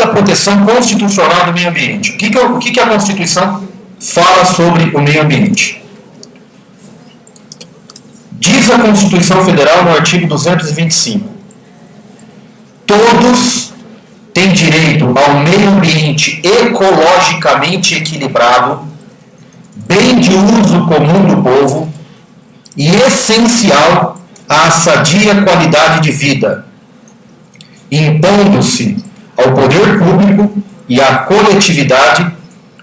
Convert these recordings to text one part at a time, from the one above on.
da proteção constitucional do meio ambiente. O que a Constituição fala sobre o meio ambiente? Diz a Constituição Federal no artigo 225: todos têm direito ao meio ambiente ecologicamente equilibrado, bem de uso comum do povo e essencial à sadia qualidade de vida, impondo-se ao poder público e à coletividade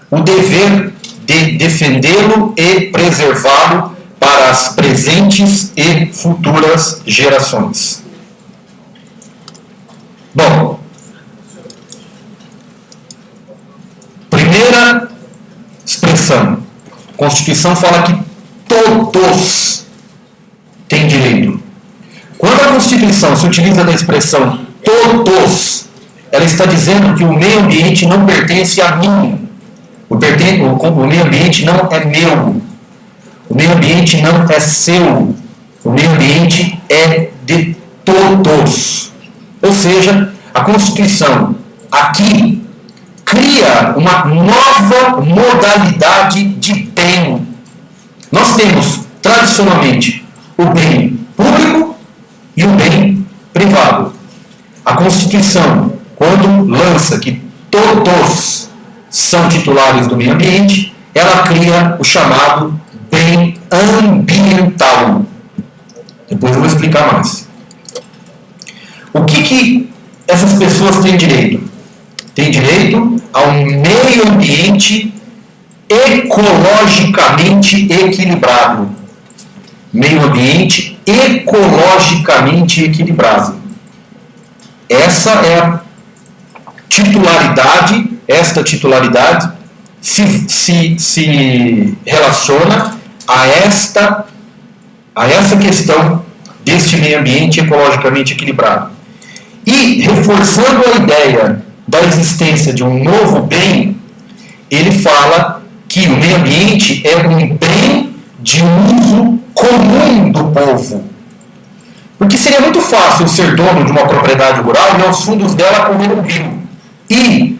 o dever de defendê-lo e preservá-lo para as presentes e futuras gerações. Bom, primeira expressão. A Constituição fala que todos têm direito. Quando a Constituição se utiliza da expressão todos, ela está dizendo que o meio ambiente não pertence a mim. O meio ambiente não é meu. O meio ambiente não é seu. O meio ambiente é de todos. Ou seja, a Constituição aqui cria uma nova modalidade de bem. Nós temos, tradicionalmente, o bem público e o bem privado. A Constituição, quando lança que todos são titulares do meio ambiente, ela cria o chamado bem ambiental. Depois eu vou explicar mais. O que essas pessoas têm direito? Tem direito ao meio ambiente ecologicamente equilibrado. Meio ambiente ecologicamente equilibrado. Essa é a titularidade, esta titularidade se relaciona a essa questão deste meio ambiente ecologicamente equilibrado. E, reforçando a ideia da existência de um novo bem, ele fala que o meio ambiente é um bem de uso comum do povo. Porque seria muito fácil ser dono de uma propriedade rural e aos fundos dela correr um rio. E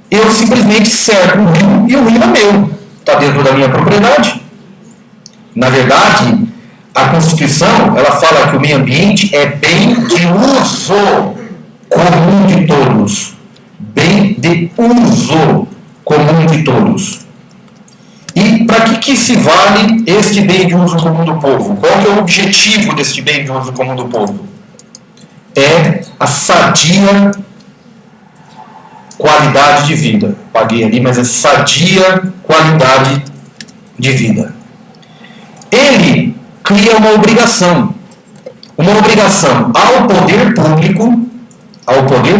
eu simplesmente cerco um rio e o rio é meu. Está dentro da minha propriedade. Na verdade, a Constituição ela fala que o meio ambiente é bem de uso comum de todos. Bem de uso comum de todos. E para que se vale este bem de uso comum do povo? Qual que é o objetivo deste bem de uso comum do povo? É a sadia qualidade de vida. Paguei ali, mas é sadia qualidade de vida. Ele cria uma obrigação ao poder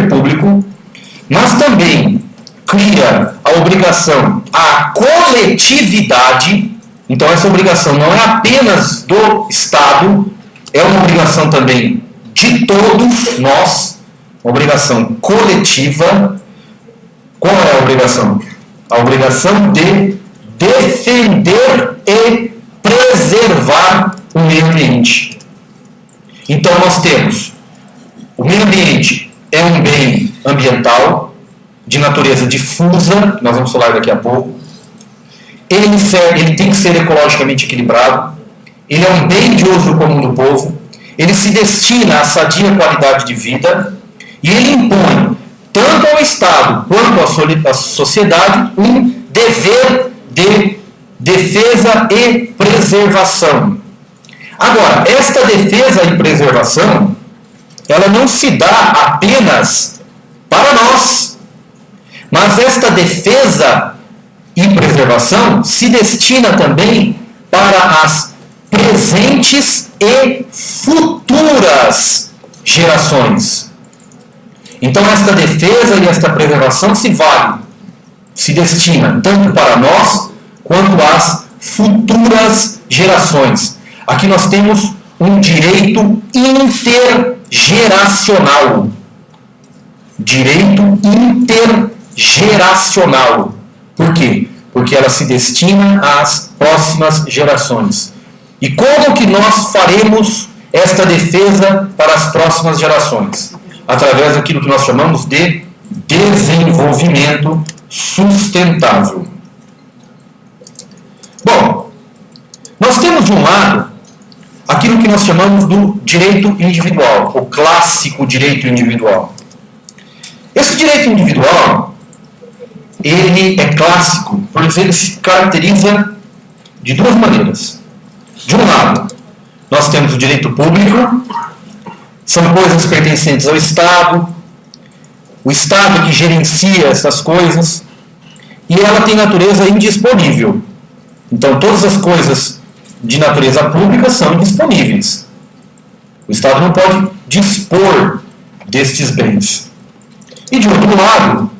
público, mas também cria a obrigação à coletividade. Então essa obrigação não é apenas do Estado, é uma obrigação também de todos nós, uma obrigação coletiva. Qual é a obrigação? A obrigação de defender e preservar o meio ambiente. Então nós temos o meio ambiente é um bem ambiental de natureza difusa, nós vamos falar daqui a pouco. Ele tem que ser ecologicamente equilibrado. Ele é um bem de uso comum do povo. Ele se destina à sadia qualidade de vida e ele impõe tanto ao Estado quanto à sociedade um dever de defesa e preservação. Agora, esta defesa e preservação, ela não se dá apenas para nós, mas esta defesa e preservação se destina também para as presentes e futuras gerações. Então, esta defesa e esta preservação se destina tanto para nós quanto às futuras gerações. Aqui nós temos um direito intergeracional. Direito intergeracional. Por quê? Porque ela se destina às próximas gerações. E como que nós faremos esta defesa para as próximas gerações? Através daquilo que nós chamamos de desenvolvimento sustentável. Bom, nós temos de um lado aquilo que nós chamamos do direito individual, o clássico direito individual. Esse direito individual, ele é clássico, porque ele se caracteriza de duas maneiras. De um lado, nós temos o direito público, são coisas pertencentes ao Estado, o Estado que gerencia essas coisas, e ela tem natureza indisponível. Então, todas as coisas de natureza pública são indisponíveis. O Estado não pode dispor destes bens. E, de outro lado,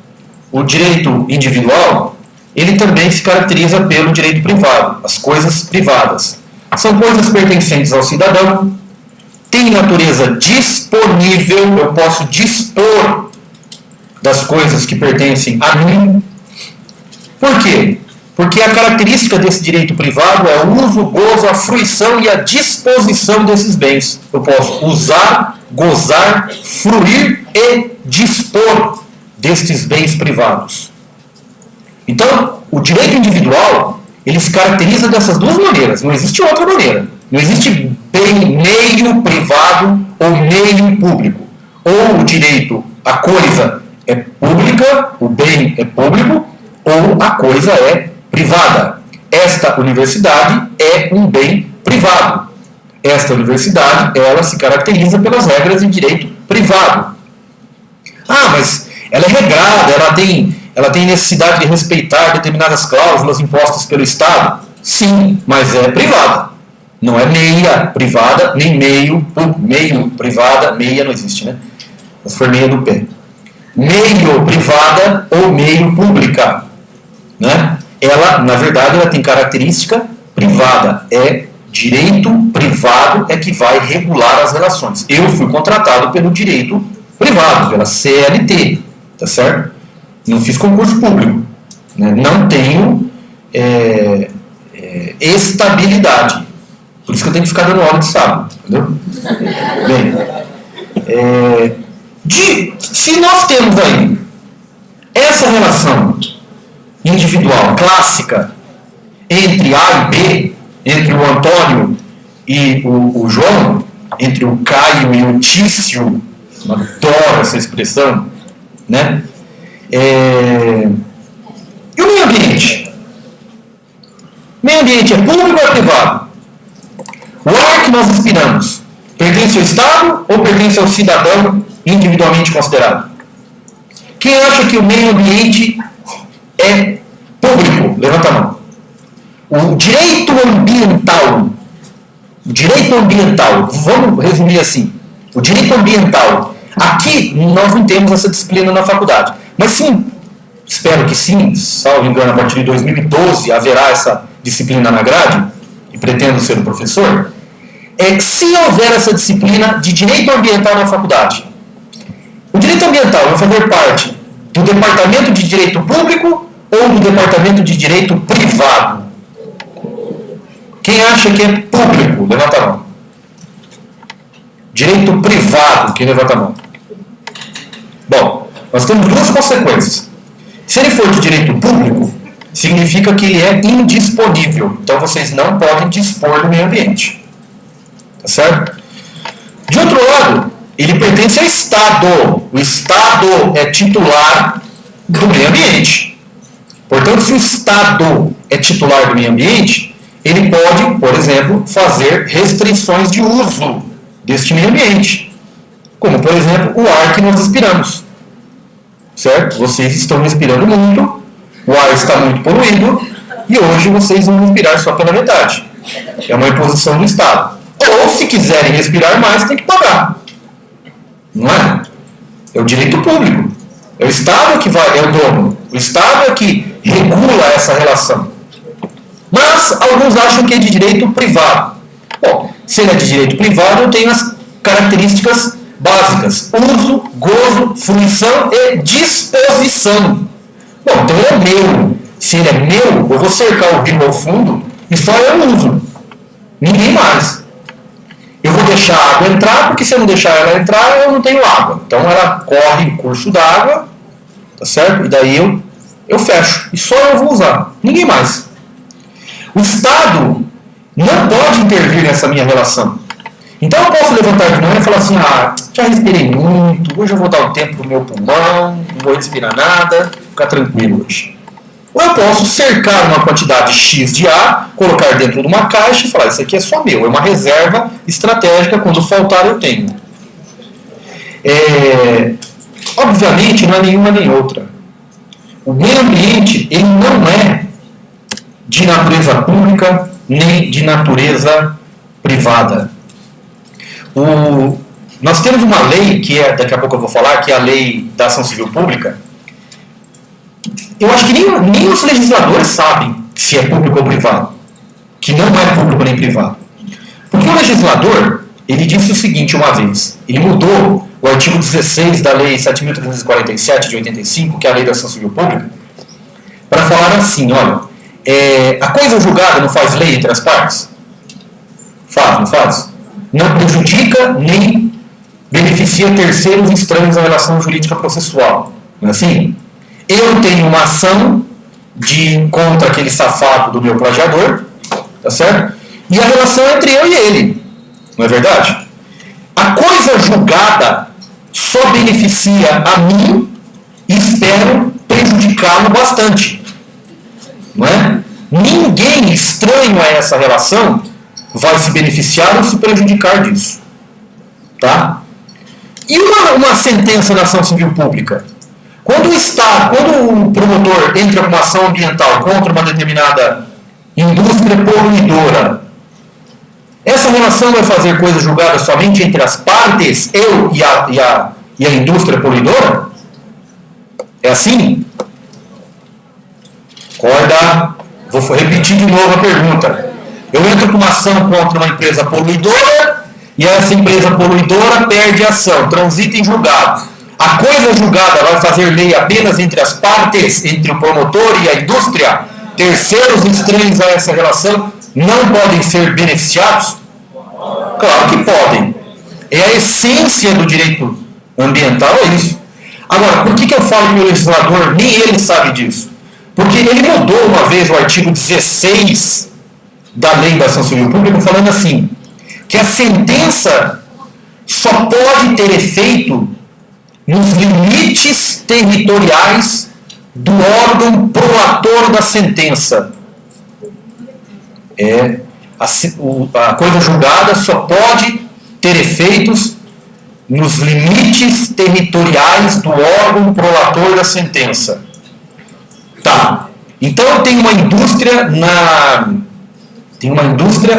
o direito individual, ele também se caracteriza pelo direito privado, as coisas privadas. São coisas pertencentes ao cidadão, tem natureza disponível, eu posso dispor das coisas que pertencem a mim. Por quê? Porque a característica desse direito privado é o uso, gozo, a fruição e a disposição desses bens. Eu posso usar, gozar, fruir e dispor destes bens privados. Então, o direito individual, ele se caracteriza dessas duas maneiras. Não existe outra maneira. Não existe bem meio privado ou meio público. Ou o direito, a coisa é pública, o bem é público, ou a coisa é privada. Esta universidade é um bem privado. Esta universidade, ela se caracteriza pelas regras de direito privado. Ah, mas ela é regrada, ela tem necessidade de respeitar determinadas cláusulas impostas pelo Estado? Sim, mas é privada. Não é meia privada, nem meio privada, meia não existe, né? Se for meia do pé. Meio privada ou meio pública, né? Ela, na verdade, ela tem característica privada. É direito privado é que vai regular as relações. Eu fui contratado pelo direito privado, pela CLT, tá certo? Não fiz concurso público, né? Não tenho estabilidade. Por isso que eu tenho que ficar dando aula de sábado, entendeu? Bem, se nós temos aí essa relação individual, clássica, entre A e B, entre o Antônio e o João, entre o Caio e o Tício, eu adoro essa expressão, né? E o meio ambiente? O meio ambiente é público ou é privado? O ar que nós respiramos pertence ao Estado ou pertence ao cidadão individualmente considerado? Quem acha que o meio ambiente é público? Levanta a mão. O direito ambiental, vamos resumir assim, o direito ambiental, aqui nós não temos essa disciplina na faculdade, mas sim, espero que sim, salvo engano, a partir de 2012 haverá essa disciplina na grade, e pretendo ser o professor, se houver essa disciplina de direito ambiental na faculdade, o direito ambiental vai fazer parte do departamento de direito público ou do departamento de direito privado? Quem acha que é público, levanta a mão. Direito privado, quem levanta a mão? Bom, nós temos duas consequências. Se ele for de direito público, significa que ele é indisponível. Então vocês não podem dispor do meio ambiente. Tá certo? De outro lado, ele pertence ao Estado. O Estado é titular do meio ambiente. Portanto, se o Estado é titular do meio ambiente, ele pode, por exemplo, fazer restrições de uso deste meio ambiente. Como, por exemplo, o ar que nós respiramos. Certo? Vocês estão respirando muito, o ar está muito poluído, e hoje vocês vão respirar só pela metade. É uma imposição do Estado. Ou, se quiserem respirar mais, tem que pagar. Não é? É o direito público. É o Estado que é o dono. O Estado é que regula essa relação. Mas alguns acham que é de direito privado. Bom, se ele é de direito privado, eu tenho as características básicas: uso, gozo, fruição e disposição. Bom, então ele é meu. Se ele é meu, eu vou cercar o rio ao fundo e só eu uso. Ninguém mais. Eu vou deixar a água entrar, porque se eu não deixar ela entrar, eu não tenho água. Então ela corre o curso da água tá certo? E daí eu fecho. E só eu vou usar. Ninguém mais. O Estado não pode intervir nessa minha relação. Então eu posso levantar de manhã e falar assim, já respirei muito, hoje eu vou dar um tempo pro meu pulmão, não vou respirar nada, ficar tranquilo hoje. Ou eu posso cercar uma quantidade X de ar, colocar dentro de uma caixa e falar, isso aqui é só meu, é uma reserva estratégica, quando faltar eu tenho. Obviamente não é nenhuma nem outra. O meio ambiente, ele não é de natureza pública, nem de natureza privada. Nós temos uma lei, que daqui a pouco eu vou falar, que é a Lei da Ação Civil Pública. Eu acho que nem os legisladores sabem se é público ou privado, que não é público nem privado. Porque o legislador, ele disse o seguinte uma vez, ele mudou o artigo 16 da Lei 7.347 de 85, que é a Lei da Ação Civil Pública, para falar assim, olha, a coisa julgada não faz lei entre as partes? Faz, não faz? Não prejudica nem beneficia terceiros estranhos à relação jurídica processual. Não é assim? Eu tenho uma ação contra aquele safado do meu plagiador, tá certo? E a relação é entre eu e ele. Não é verdade? A coisa julgada só beneficia a mim e espero prejudicá-lo bastante. Não é? Ninguém estranho a essa relação vai se beneficiar ou se prejudicar disso. Tá? E uma sentença da ação civil pública? Quando o promotor entra com uma ação ambiental contra uma determinada indústria poluidora, essa relação vai fazer coisa julgada somente entre as partes, eu e a indústria poluidora? É assim? Acorda. Vou repetir de novo a pergunta. Eu entro com uma ação contra uma empresa poluidora e essa empresa poluidora perde a ação, transita em julgado. A coisa julgada vai fazer lei apenas entre as partes, entre o promotor e a indústria? Terceiros estranhos a essa relação não podem ser beneficiados? Claro que podem. É a essência do direito ambiental, é isso. Agora, por que eu falo que o legislador nem ele sabe disso? Porque ele mudou uma vez o artigo 16 da Lei da Ação Civil Pública, falando assim, que a sentença só pode ter efeito nos limites territoriais do órgão prolator da sentença. A coisa julgada só pode ter efeitos nos limites territoriais do órgão prolator da sentença. Tá. Então tem uma indústria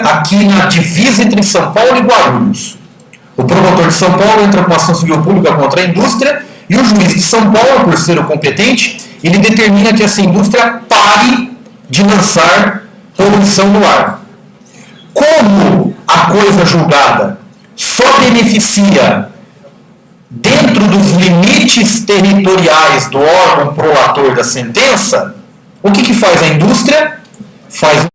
aqui na divisa entre São Paulo e Guarulhos. O promotor de São Paulo entra com uma ação civil pública contra a indústria e o juiz de São Paulo, por ser o competente, ele determina que essa indústria pare de lançar poluição no ar. Como a coisa julgada só beneficia dentro dos limites territoriais do órgão prolator da sentença, o que faz a indústria? Faz